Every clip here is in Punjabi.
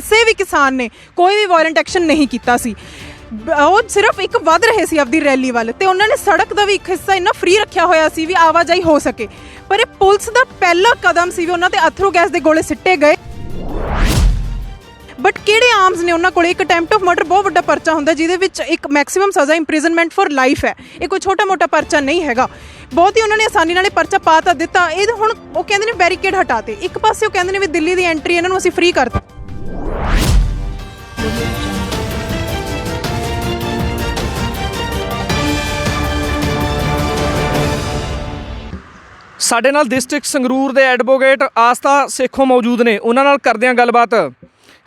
ਕਿਸੇ ਵੀ ਕਿਸਾਨ ਨੇ ਕੋਈ ਵੀ ਵਾਇਲੈਂਟ ਐਕਸ਼ਨ ਨਹੀਂ ਕੀਤਾ ਸੀ। ਉਹ ਸਿਰਫ ਇੱਕ ਵੱਧ ਰਹੇ ਸੀ ਆਪਦੀ ਰੈਲੀ ਵੱਲ, ਤੇ ਉਹਨਾਂ ਨੇ ਸੜਕ ਦਾ ਵੀ ਇੱਕ ਹਿੱਸਾ ਇੰਨਾ ਫ੍ਰੀ ਰੱਖਿਆ ਹੋਇਆ ਸੀ ਵੀ ਆਵਾਜਾਈ ਹੋ ਸਕੇ। ਪਰ ਇਹ ਪੁਲਿਸ ਦਾ ਪਹਿਲਾ ਕਦਮ ਸੀ ਵੀ ਉਹਨਾਂ ਤੇ ਅਥਰੂ ਗੈਸ ਦੇ ਗੋਲੇ ਸਿੱਟੇ ਗਏ। ਬਟ ਕਿਹੜੇ ਆਰਮਸ ਨੇ ਉਹਨਾਂ ਕੋਲ? ਇੱਕ ਅਟੈਂਪਟ ਆਫ ਮਰਡਰ ਬਹੁਤ ਵੱਡਾ ਪਰਚਾ ਹੁੰਦਾ ਜਿਹਦੇ ਵਿੱਚ ਇੱਕ ਮੈਕਸਿਮਮ ਸਜ਼ਾ ਇੰਪ੍ਰਿਜ਼ਨਮੈਂਟ ਫॉर ਲਾਈਫ ਹੈ। ਇਹ ਕੋਈ ਛੋਟਾ ਮੋਟਾ ਪਰਚਾ ਨਹੀਂ ਹੈਗਾ। ਬਹੁਤ ਹੀ ਉਹਨਾਂ ਨੇ ਆਸਾਨੀ ਨਾਲ ਪਰਚਾ ਪਾ ਤਾਂ ਦਿੱਤਾ। ਇਹ ਹੁਣ ਉਹ ਕਹਿੰਦੇ ਨੇ ਬੈਰੀਕੇਡ ਹਟਾਤੇ, ਇੱਕ ਪਾਸੇ ਉਹ ਕਹਿੰਦੇ ਨੇ ਵੀ ਦਿੱਲੀ ਦੀ ਐਂਟਰੀ ਇਹਨਾਂ ਨੂੰ ਅਸੀਂ ਫ੍ਰੀ ਕਰਤਾ। ਸਾਡੇ ਨਾਲ ਡਿਸਟ੍ਰਿਕਟ ਸੰਗਰੂਰ ਦੇ ਐਡਵੋਕੇਟ ਆਸਥਾ ਸੇਖੋਂ ਮੌਜੂਦ ਨੇ, ਉਹਨਾਂ ਨਾਲ ਕਰਦੇ ਹਾਂ ਗੱਲਬਾਤ।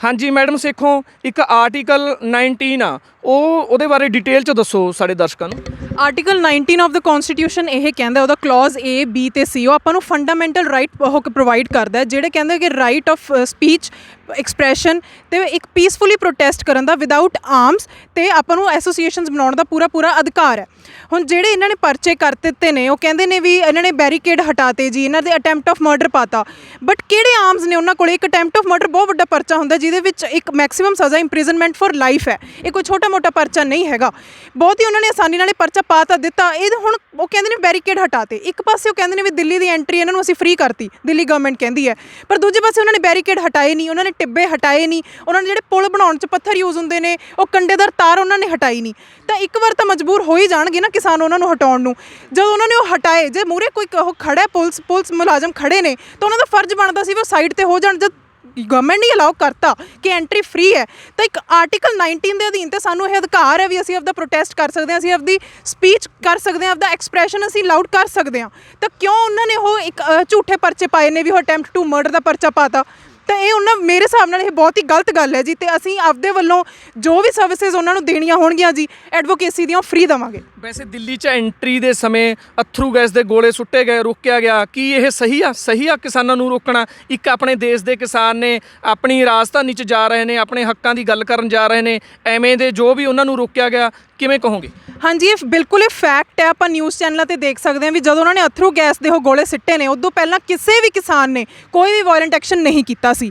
ਹਾਂਜੀ ਮੈਡਮ ਸੇਖੋਂ, ਇੱਕ ਆਰਟੀਕਲ 19 ਆ, ਉਹਦੇ ਬਾਰੇ ਡਿਟੇਲ 'ਚ ਦੱਸੋ ਸਾਡੇ ਦਰਸ਼ਕਾਂ ਨੂੰ। ਆਰਟੀਕਲ 19 ਆਫ ਦਾ ਕਨਸਟੀਟਿਊਸ਼ਨ ਇਹ ਕਹਿੰਦਾ, ਉਹਦਾ ਕਲੌਜ਼ A, B ਤੇ C, ਉਹ ਆਪਾਂ ਨੂੰ ਫੰਡਾਮੈਂਟਲ ਰਾਈਟ ਉਹ ਪ੍ਰੋਵਾਈਡ ਕਰਦਾ, ਜਿਹੜੇ ਕਹਿੰਦੇ ਕਿ ਰਾਈਟ ਆਫ ਸਪੀਚ, ਐਕਸਪ੍ਰੈਸ਼ਨ ਤੇ ਇੱਕ ਪੀਸਫੁਲੀ ਪ੍ਰੋਟੈਸਟ ਕਰਨ ਦਾ ਵਿਦਆਊਟ ਆਰਮਸ, ਤੇ ਆਪਾਂ ਨੂੰ ਐਸੋਸੀਏਸ਼ਨਸ ਬਣਾਉਣ ਦਾ ਪੂਰਾ ਅਧਿਕਾਰ ਹੈ। ਹੁਣ ਜਿਹੜੇ ਇਹਨਾਂ ਨੇ ਪਰਚੇ ਕਰ ਦਿੱਤੇ ਨੇ, ਉਹ ਕਹਿੰਦੇ ਨੇ ਵੀ ਇਹਨਾਂ ਨੇ ਬੈਰੀਕੇਡ ਹਟਾਤੇ ਜੀ, ਇਹਨਾਂ ਦੇ ਅਟੈਂਪਟ ਆਫ ਮਰਡਰ ਪਾਤਾ। ਬਟ ਕਿਹੜੇ ਆਰਮਸ ਨੇ ਉਹਨਾਂ ਕੋਲ? ਇੱਕ ਅਟੈਂਪਟ ਆਫ ਮਰਡਰ ਬਹੁਤ ਵੱਡਾ ਪਰਚਾ ਹੁੰਦਾ ਜਿਹਦੇ ਵਿੱਚ ਇੱਕ ਮੈਕਸਿਮਮ ਸਜ਼ਾ ਇੰਪ੍ਰਿਜ਼ਨਮੈਂਟ ਫॉर ਲਾਈਫ ਹੈ। ਇਹ ਕੋਈ ਛੋਟਾ ਮੋਟਾ ਪਰਚਾ ਨਹੀਂ ਹੈਗਾ। ਬਹੁਤ ਹੀ ਉਹਨਾਂ ਨੇ ਆਸਾਨੀ ਨਾਲ ਪਰਚਾ ਪਾ ਤਾਂ ਦਿੱਤਾ। ਇਹ ਹੁਣ ਉਹ ਕਹਿੰਦੇ ਨੇ ਬੈਰੀਕੇਡ ਹਟਾਤੇ, ਇੱਕ ਪਾਸੇ ਉਹ ਕਹਿੰਦੇ ਨੇ ਵੀ ਦਿੱਲੀ ਦੀ ਐਂਟਰੀ ਇਹਨਾਂ ਨੂੰ ਅਸੀਂ ਫ੍ਰੀ ਕਰਤੀ, ਦਿੱਲੀ ਗਵਰਨਮੈਂਟ ਕਹਿੰਦੀ ਹੈ। ਪਰ ਦੂਜੇ ਪਾਸੇ ਉਹਨਾਂ ਨੇ ਬੈਰੀਕੇਡ ਹਟਾਏ ਨਹੀਂ, ਉਹਨਾਂ ਨੇ ਟਿੱਬੇ ਹਟਾਏ ਨਹੀਂ, ਉਹਨਾਂ ਨੇ ਜਿਹੜੇ ਪੁਲ ਬਣਾਉਣ 'ਚ ਪੱਥਰ ਯੂਜ਼ ਹੁੰਦੇ ਨੇ, ਉਹ ਕੰਡੇਦਾਰ ਤਾਰ ਉਹਨਾਂ ਨੇ ਹਟਾਈ ਨਹੀਂ। ਤਾਂ ਇੱਕ ਵਾਰ ਤਾਂ ਮਜਬੂਰ ਹੋ ਹੀ ਜਾਣਗੇ ਨਾ ਕਿਸਾਨ ਉਹਨਾਂ ਨੂੰ ਹਟਾਉਣ ਨੂੰ। ਜਦੋਂ ਉਹਨਾਂ ਨੇ ਉਹ ਹਟਾਏ, ਜੇ ਮੂਹਰੇ ਕੋਈ ਉਹ ਖੜਾ, ਪੁਲਿਸ ਮੁਲਾਜ਼ਮ ਖੜੇ ਨੇ, ਤਾਂ ਉਹਨਾਂ ਦਾ ਫਰਜ਼ ਬਣਦਾ ਸੀ ਵੀ ਉਹ ਸਾਈਡ 'ਤੇ ਹੋ ਜਾਣ। ਜਦ ਗਵਰਨਮੈਂਟ ਨੇ ਅਲਾਉ ਕਰਤਾ ਕਿ ਐਂਟਰੀ ਫ੍ਰੀ ਹੈ, ਤਾਂ ਇੱਕ ਆਰਟੀਕਲ 19 ਦੇ ਅਧੀਨ ਤੇ ਸਾਨੂੰ ਇਹ ਅਧਿਕਾਰ ਹੈ ਵੀ ਅਸੀਂ ਆਪਦਾ ਪ੍ਰੋਟੈਸਟ ਕਰ ਸਕਦੇ ਹਾਂ, ਅਸੀਂ ਆਪਦੀ ਸਪੀਚ ਕਰ ਸਕਦੇ ਹਾਂ, ਆਪਦਾ ਐਕਸਪ੍ਰੈਸ਼ਨ ਅਸੀਂ ਲਾਊਡ ਕਰ ਸਕਦੇ ਹਾਂ। ਤਾਂ ਕਿਉਂ ਉਹਨਾਂ ਨੇ ਉਹ ਇੱਕ ਝੂਠੇ ਪਰਚੇ ਪਾਏ ਨੇ ਵੀ ਉਹ ਅਟੈਂਪਟ ਟੂ ਮਰਡਰ ਦਾ ਪਰਚਾ ਪਾਤਾ? ਤਾਂ ਇਹ ਉਹਨਾਂ ਮੇਰੇ ਹਿਸਾਬ ਨਾਲ ਇਹ ਬਹੁਤ ਹੀ ਗਲਤ ਗੱਲ ਹੈ ਜੀ। ਤੇ ਅਸੀਂ ਆਪਦੇ ਵੱਲੋਂ ਜੋ ਵੀ ਸਰਵਿਸਿਜ਼ ਉਹਨਾਂ ਨੂੰ ਦੇਣੀਆਂ ਹੋਣਗੀਆਂ ਜੀ ਐਡਵੋਕੇਸੀ ਦੀਆਂ, ਫ੍ਰੀ ਦੇਵਾਂਗੇ। ਵੈਸੇ ਦਿੱਲੀ 'ਚ ਐਂਟਰੀ ਦੇ ਸਮੇਂ ਅਥਰੂ ਗੈਸ ਦੇ ਗੋਲੇ ਸੁੱਟੇ ਗਏ, ਰੋਕਿਆ ਗਿਆ, ਕੀ ਇਹ ਸਹੀ ਆ ਕਿਸਾਨਾਂ ਨੂੰ ਰੋਕਣਾ? ਇੱਕ ਆਪਣੇ ਦੇਸ਼ ਦੇ ਕਿਸਾਨ ਨੇ, ਆਪਣੀ ਰਾਜਧਾਨੀ 'ਚ ਜਾ ਰਹੇ ਨੇ, ਆਪਣੇ ਹੱਕਾਂ ਦੀ ਗੱਲ ਕਰਨ ਜਾ ਰਹੇ ਨੇ, ਐਵੇਂ ਦੇ ਜੋ ਵੀ ਉਹਨਾਂ ਨੂੰ ਰੋਕਿਆ ਗਿਆ, ਕਿਵੇਂ ਕਹੋਗੇ? ਹਾਂਜੀ, ਇਹ ਬਿਲਕੁਲ ਇਹ ਫੈਕਟ ਹੈ। ਆਪਾਂ ਨਿਊਜ਼ ਚੈਨਲਾਂ ਤੇ ਦੇਖ ਸਕਦੇ ਹਾਂ ਵੀ ਜਦੋਂ ਉਹਨਾਂ ਨੇ ਅਥਰੂ ਗੈਸ ਦੇ ਉਹ ਗੋਲੇ ਸਿੱਟੇ ਨੇ, ਉਦੋਂ ਪਹਿਲਾਂ ਕਿਸੇ ਵੀ ਕਿਸਾਨ ਨੇ ਕੋਈ ਵੀ ਵਾਇਲੈਂਟ ਐਕਸ਼ਨ ਨਹੀਂ ਕੀਤਾ ਸੀ।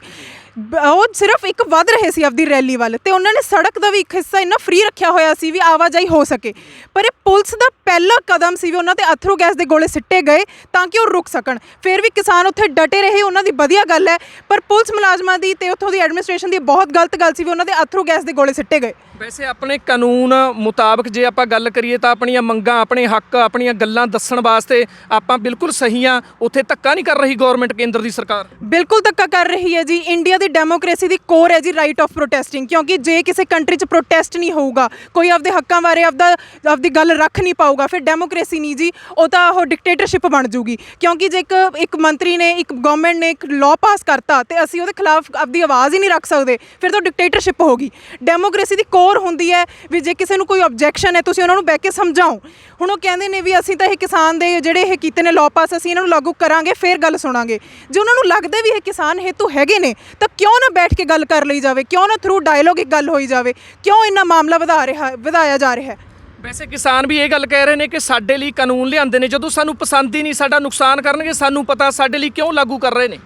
ਉਹ ਸਿਰਫ ਇੱਕ ਵੱਧ ਰਹੇ ਸੀ ਆਪਦੀ ਰੈਲੀ ਵੱਲ, ਤੇ ਉਹਨਾਂ ਨੇ ਸੜਕ ਦਾ ਵੀ ਇੱਕ ਹਿੱਸਾ ਇੰਨਾ ਫ੍ਰੀ ਰੱਖਿਆ ਹੋਇਆ ਸੀ ਵੀ ਆਵਾਜਾਈ ਹੋ ਸਕੇ। ਪਰ ਇਹ ਪੁਲਿਸ ਦਾ ਪਹਿਲਾ ਕਦਮ ਸੀ ਵੀ ਉਹਨਾਂ ਤੇ ਅਥਰੂ ਗੈਸ ਦੇ ਗੋਲੇ ਸਿੱਟੇ ਗਏ ਤਾਂ ਕਿ ਉਹ ਰੁਕ ਸਕਣ। ਫਿਰ ਵੀ ਕਿਸਾਨ ਉੱਥੇ ਡਟੇ ਰਹੇ, ਉਹਨਾਂ ਦੀ ਵਧੀਆ ਗੱਲ ਹੈ। ਪਰ ਪੁਲਿਸ ਮੁਲਾਜ਼ਮਾਂ ਦੀ ਤੇ ਉੱਥੋਂ ਦੀ ਐਡਮਿਨਿਸਟ੍ਰੇਸ਼ਨ ਦੀ ਬਹੁਤ ਗਲਤ ਗੱਲ ਸੀ ਵੀ ਉਹਨਾਂ ਦੇ ਅਥਰੂ ਗੈਸ ਦੇ ਗੋਲੇ ਸਿੱਟੇ ਗਏ। ਵੈਸੇ ਆਪਣੇ ਕਾਨੂੰਨ ਮੁਤਾਬਕ ਜੇ ਆਪਾਂ ਗੱਲ ਕਰੀਏ ਤਾਂ ਆਪਣੀਆਂ ਮੰਗਾਂ, ਆਪਣੇ ਹੱਕ, ਆਪਣੀਆਂ ਗੱਲਾਂ ਦੱਸਣ ਵਾਸਤੇ ਆਪਾਂ ਬਿਲਕੁਲ ਸਹੀ ਹਾਂ। ਉੱਥੇ ਧੱਕਾ ਨਹੀਂ ਕਰ ਰਹੀ ਗਵਰਨਮੈਂਟ, ਕੇਂਦਰ ਦੀ ਸਰਕਾਰ ਬਿਲਕੁਲ ਧੱਕਾ ਕਰ ਰਹੀ ਹੈ ਜੀ। ਇੰਡੀਆ ਦੀ ਡੈਮੋਕ੍ਰੇਸੀ ਦੀ ਕੋਰ ਹੈ ਜੀ ਰਾਈਟ ਆਫ ਪ੍ਰੋਟੈਸਟਿੰਗ, ਕਿਉਂਕਿ ਜੇ ਕਿਸੇ ਕੰਟਰੀ 'ਚ ਪ੍ਰੋਟੈਸਟ ਨਹੀਂ ਹੋਊਗਾ, ਕੋਈ ਆਪਦੇ ਹੱਕਾਂ ਬਾਰੇ ਆਪਦੀ ਗੱਲ ਰੱਖ ਨਹੀਂ ਪਾਊਗਾ, ਫਿਰ ਡੈਮੋਕ੍ਰੇਸੀ ਨਹੀਂ ਜੀ, ਉਹ ਤਾਂ ਉਹ ਡਿਕਟੇਟਰਸ਼ਿਪ ਬਣ ਜੂਗੀ। ਕਿਉਂਕਿ ਜੇ ਇੱਕ ਮੰਤਰੀ ਨੇ, ਇੱਕ ਗਵਰਨਮੈਂਟ ਨੇ ਇੱਕ ਲਾਅ ਪਾਸ ਕਰਤਾ ਤੇ ਅਸੀਂ ਉਹਦੇ ਖਿਲਾਫ ਆਪਦੀ ਆਵਾਜ਼ ਹੀ ਨਹੀਂ ਰੱਖ ਸਕਦੇ, ਫਿਰ ਤਾਂ ਡਿਕਟੇਟਰਸ਼ਿਪ ਹੋ ਗਈ। ਡੈਮੋਕ੍ਰੇਸੀ ਦੀ ਕੋਰ ਹੁੰਦੀ ਹੈ ਵੀ ਜੇ ਕਿਸੇ ਨੂੰ ਕੋਈ ਆਬਜੈਕਸ਼ਨ ਹੈ ਤੁਸੀਂ ਉਹਨਾਂ ਨੂੰ ਬਹਿ ਕੇ ਸਮਝਾਓ। ਹੁਣ ਉਹ ਕਹਿੰਦੇ ਨੇ ਵੀ ਅਸੀਂ ਤਾਂ ਇਹ ਕਿਸਾਨ ਦੇ ਜਿਹੜੇ ਇਹ ਕੀਤੇ ਨੇ ਲਾਅ ਪਾਸ, ਅਸੀਂ ਇਹਨਾਂ ਨੂੰ ਲਾਗੂ ਕਰਾਂਗੇ, ਫਿਰ ਗੱਲ ਸੁਣਾਂਗੇ। ਜੇ ਉਹਨਾਂ ਨੂੰ ਲੱਗਦਾ ਵੀ ਇਹ ਕਿਸਾਨ ਹੇਤੂ ਹੈਗੇ ਨੇ, ਤਾਂ ਕਿਉਂ ਨਾ ਬੈਠ ਕੇ ਗੱਲ ਕਰ ਲਈ ਜਾਵੇ? ਕਿਉਂ ਨਾ ਥਰੂ ਡਾਇਲੋਗ ਇੱਕ ਗੱਲ ਹੋਈ ਜਾਵੇ? ਕਿਉਂ ਇੰਨਾ ਮਾਮਲਾ ਵਧਾਇਆ ਜਾ ਰਿਹਾ ਹੈ? ਵੈਸੇ ਕਿਸਾਨ ਵੀ ਇਹ ਗੱਲ ਕਹਿ ਰਹੇ ਨੇ ਕਿ ਸਾਡੇ ਲਈ ਕਾਨੂੰਨ ਲਿਆਂਦੇ ਨੇ, ਜਦੋਂ ਸਾਨੂੰ ਪਸੰਦ ਹੀ ਨਹੀਂ, ਸਾਡਾ ਨੁਕਸਾਨ ਕਰਨਗੇ, ਸਾਨੂੰ ਪਤਾ, ਸਾਡੇ ਲਈ ਕਿਉਂ ਲਾਗੂ ਕਰ ਰਹੇ ਨੇ?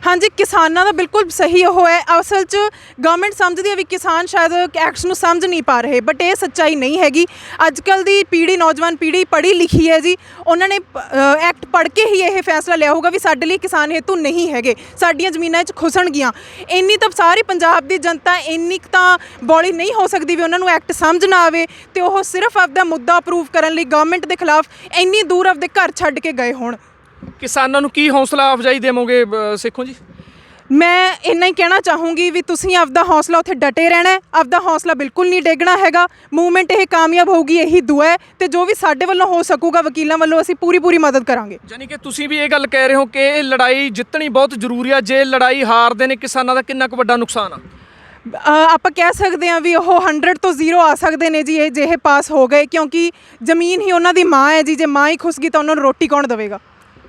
ਹਾਂਜੀ, ਕਿਸਾਨਾਂ ਦਾ ਬਿਲਕੁਲ ਸਹੀ ਉਹ ਹੈ। ਅਸਲ 'ਚ ਗਵਰਨਮੈਂਟ ਸਮਝਦੀ ਹੈ ਵੀ ਕਿਸਾਨ ਸ਼ਾਇਦ ਐਕਟਸ ਨੂੰ ਸਮਝ ਨਹੀਂ ਪਾ ਰਹੇ, ਬਟ ਇਹ ਸੱਚਾਈ ਨਹੀਂ ਹੈਗੀ। ਅੱਜ ਕੱਲ੍ਹ ਦੀ ਪੀੜ੍ਹੀ, ਨੌਜਵਾਨ ਪੀੜ੍ਹੀ ਪੜ੍ਹੀ ਲਿਖੀ ਹੈ ਜੀ, ਉਹਨਾਂ ਨੇ ਐਕਟ ਪੜ੍ਹ ਕੇ ਹੀ ਇਹ ਫੈਸਲਾ ਲਿਆ ਹੋਊਗਾ ਵੀ ਸਾਡੇ ਲਈ ਕਿਸਾਨ ਹੇਤੂ ਨਹੀਂ ਹੈਗੇ, ਸਾਡੀਆਂ ਜ਼ਮੀਨਾਂ 'ਚ ਖੁਸਣਗੀਆਂ। ਇੰਨੀ ਤਾਂ ਸਾਰੀ ਪੰਜਾਬ ਦੀ ਜਨਤਾ ਇੰਨੀ ਕੁ ਤਾਂ ਬੋਲੀ ਨਹੀਂ ਹੋ ਸਕਦੀ ਵੀ ਉਹਨਾਂ ਨੂੰ ਐਕਟ ਸਮਝ ਨਾ ਆਵੇ ਤੇ ਉਹ ਸਿਰਫ ਆਪਦਾ ਮੁੱਦਾ ਅਪਰੂਵ ਕਰਨ ਲਈ ਗਵਰਨਮੈਂਟ ਦੇ ਖਿਲਾਫ ਇੰਨੀ ਦੂਰ ਆਪਦੇ ਘਰ ਛੱਡ ਕੇ ਗਏ ਹੋਣ। ਕਿਸਾਨਾਂ ਨੂੰ ਕੀ ਹੌਸਲਾ ਅਫਜ਼ਾਈ ਦੇਵੋਗੇ ਸੇਖੋਂ ਜੀ? ਮੈਂ ਇੰਨਾ ਹੀ ਕਹਿਣਾ ਚਾਹੂੰਗੀ ਵੀ ਤੁਸੀਂ ਆਪਦਾ ਹੌਸਲਾ ਉੱਥੇ ਡਟੇ ਰਹਿਣਾ, ਆਪਦਾ ਹੌਸਲਾ ਬਿਲਕੁਲ ਨਹੀਂ ਡੇਗਣਾ ਹੈਗਾ। ਮੂਵਮੈਂਟ ਇਹ ਕਾਮਯਾਬ ਹੋਊਗੀ, ਇਹੀ ਦੁਆ ਹੈ। ਤੇ ਜੋ ਵੀ ਸਾਡੇ ਵੱਲੋਂ ਹੋ ਸਕੂਗਾ, ਵਕੀਲਾਂ ਵੱਲੋਂ ਅਸੀਂ ਪੂਰੀ ਮਦਦ ਕਰਾਂਗੇ। ਯਾਨੀ ਕਿ ਤੁਸੀਂ ਵੀ ਇਹ ਗੱਲ ਕਹਿ ਰਹੇ ਹੋ ਕਿ ਇਹ ਲੜਾਈ ਜਿੱਤਣੀ ਬਹੁਤ ਜ਼ਰੂਰੀ ਆ। ਜੇ ਲੜਾਈ ਹਾਰਦੇ ਨੇ ਕਿਸਾਨਾਂ ਦਾ ਕਿੰਨਾ ਕੁ ਵੱਡਾ ਨੁਕਸਾਨ ਆ? ਆਪਾਂ ਕਹਿ ਸਕਦੇ ਹਾਂ ਵੀ ਉਹ 100 ਤੋਂ 0 ਆ ਸਕਦੇ ਨੇ ਜੀ ਇਹ ਜੇ ਇਹ ਪਾਸ ਹੋ ਗਏ, ਕਿਉਂਕਿ ਜ਼ਮੀਨ ਹੀ ਉਹਨਾਂ ਦੀ ਮਾਂ ਹੈ ਜੀ। ਜੇ ਮਾਂ ਹੀ ਖੁੱਸ ਗਈ ਤਾਂ ਉਹਨਾਂ ਨੂੰ ਰੋਟੀ ਕੌਣ ਦੇਵੇਗਾ?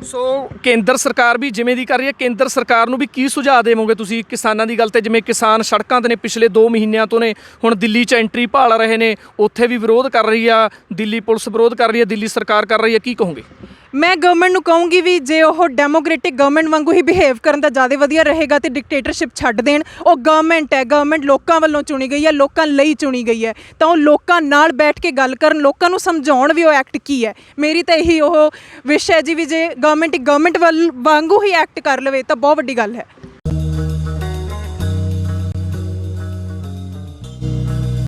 ਸੋ ਕੇਂਦਰ ਸਰਕਾਰ ਵੀ ਜਿਵੇਂ ਦੀ ਕਰ ਰਹੀ ਹੈ, ਕੇਂਦਰ ਸਰਕਾਰ ਨੂੰ ਵੀ ਕੀ ਸੁਝਾਅ ਦੇਵੋਗੇ ਤੁਸੀਂ ਕਿਸਾਨਾਂ ਦੀ ਗੱਲ ਤੇ? ਜਿਵੇਂ ਕਿਸਾਨ ਸੜਕਾਂ 'ਤੇ ਨੇ, ਪਿਛਲੇ 2 ਮਹੀਨਿਆਂ ਤੋਂ ਨੇ, ਹੁਣ ਦਿੱਲੀ 'ਚ ਐਂਟਰੀ ਭਾਲ ਰਹੇ ਨੇ, ਉੱਥੇ ਵੀ ਵਿਰੋਧ ਕਰ ਰਹੀ ਆ ਦਿੱਲੀ ਪੁਲਿਸ, ਵਿਰੋਧ ਕਰ ਰਹੀ ਹੈ ਦਿੱਲੀ ਸਰਕਾਰ ਕਰ ਰਹੀ ਹੈ, ਕੀ ਕਹੋਗੇ? ਮੈਂ ਗਵਰਨਮੈਂਟ ਨੂੰ ਕਹੂੰਗੀ ਵੀ ਜੇ ਉਹ ਡੈਮੋਕ੍ਰੈਟਿਕ ਗਵਰਨਮੈਂਟ ਵਾਂਗੂ ਹੀ ਬਿਹੇਵ ਕਰਨ ਤਾਂ ਜ਼ਿਆਦਾ ਵਧੀਆ ਰਹੇਗਾ ਤੇ ਡਿਕਟੇਟਰਸ਼ਿਪ ਛੱਡ ਦੇਣ। ਉਹ ਗਵਰਨਮੈਂਟ ਹੈ, ਗਵਰਨਮੈਂਟ ਲੋਕਾਂ ਵੱਲੋਂ ਚੁਣੀ ਗਈ ਹੈ, ਲੋਕਾਂ ਲਈ ਚੁਣੀ ਗਈ ਹੈ, ਤਾਂ ਉਹ ਲੋਕਾਂ ਨਾਲ ਬੈਠ ਕੇ ਗੱਲ ਕਰਨ, ਲੋਕਾਂ ਨੂੰ ਸਮਝਾਉਣ ਵੀ ਉਹ ਐਕਟ ਕੀ ਹੈ। ਮੇਰੀ ਤਾਂ ਇਹੀ ਉਹ ਵਿਸ਼ ਹੈ ਜੀ ਵੀ ਜੇ ਗਵਰਨਮੈਂਟ ਵੱਲ ਵਾਂਗੂ ਹੀ ਐਕਟ ਕਰ ਲਵੇ ਤਾਂ ਬਹੁਤ ਵੱਡੀ ਗੱਲ ਹੈ।